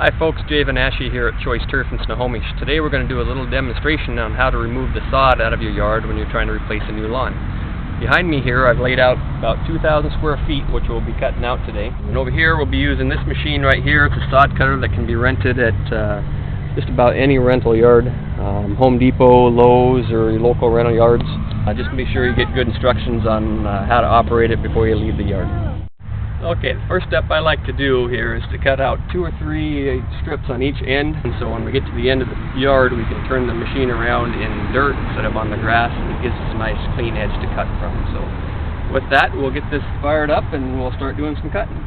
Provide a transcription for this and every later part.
Hi folks, Jay Vanaschi here at Choice Turf in Snohomish. Today we're going to do a little demonstration on how to remove the sod out of your yard when you're trying to replace a new lawn. Behind me here I've laid out about 2,000 square feet which we'll be cutting out today. And over here we'll be using this machine right here. It's a sod cutter that can be rented at just about any rental yard. Home Depot, Lowe's, or your local rental yards. Just make sure you get good instructions on how to operate it before you leave the yard. Okay, the first step I like to do here is to cut out 2 or 3 strips on each end, and so when we get to the end of the yard we can turn the machine around in dirt instead of on the grass, and it gives us a nice clean edge to cut from. So with that we'll get this fired up and we'll start doing some cutting.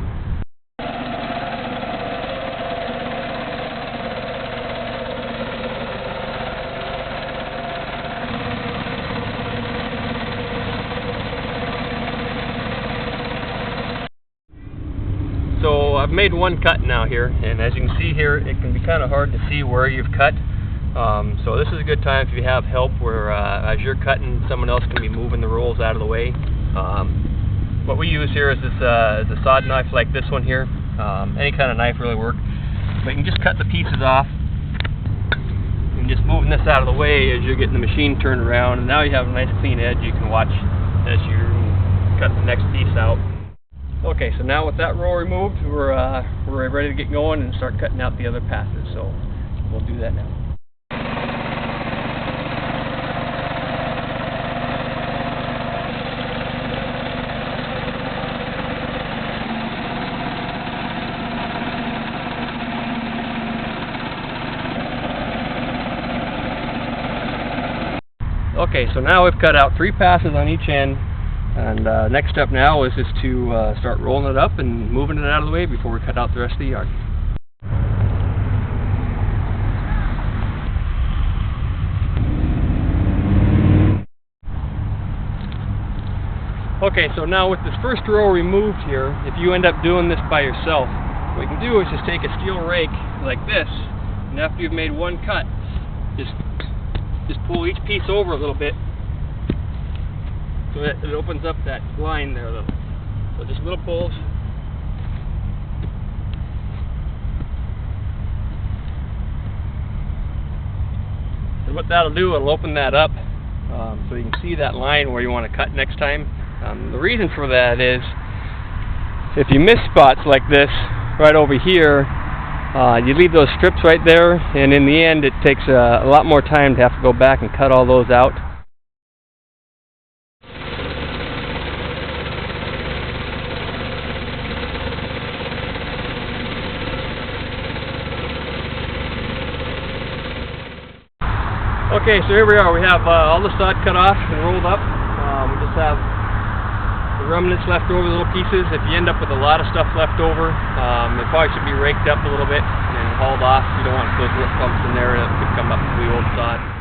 So I've made one cut now here, and as you can see here, it can be kind of hard to see where you've cut. So this is a good time if you have help where as you're cutting, someone else can be moving the rolls out of the way. What we use here is this is a sod knife like this one here. Any kind of knife really works. But you can just cut the pieces off and just moving this out of the way as you're getting the machine turned around. And now you have a nice clean edge you can watch as you cut the next piece out. Okay, so now with that row removed, we're ready to get going and start cutting out the other passes. So we'll do that now. Okay, so now we've cut out 3 passes on each end. And next step now is just to start rolling it up and moving it out of the way before we cut out the rest of the yard. Okay, so now with this first row removed here, if you end up doing this by yourself, what you can do is just take a steel rake like this, and after you've made one cut, just pull each piece over a little bit. So it opens up that line there, though. So just little pulls. And what that'll do, it'll open that up so you can see that line where you want to cut next time. The reason for that is if you miss spots like this right over here, you leave those strips right there, and in the end it takes a lot more time to have to go back and cut all those out. Okay, so here we are. We have all the sod cut off and rolled up. We just have the remnants left over, little pieces. If you end up with a lot of stuff left over, it probably should be raked up a little bit and hauled off. You don't want those root clumps in there that could come up with the old sod.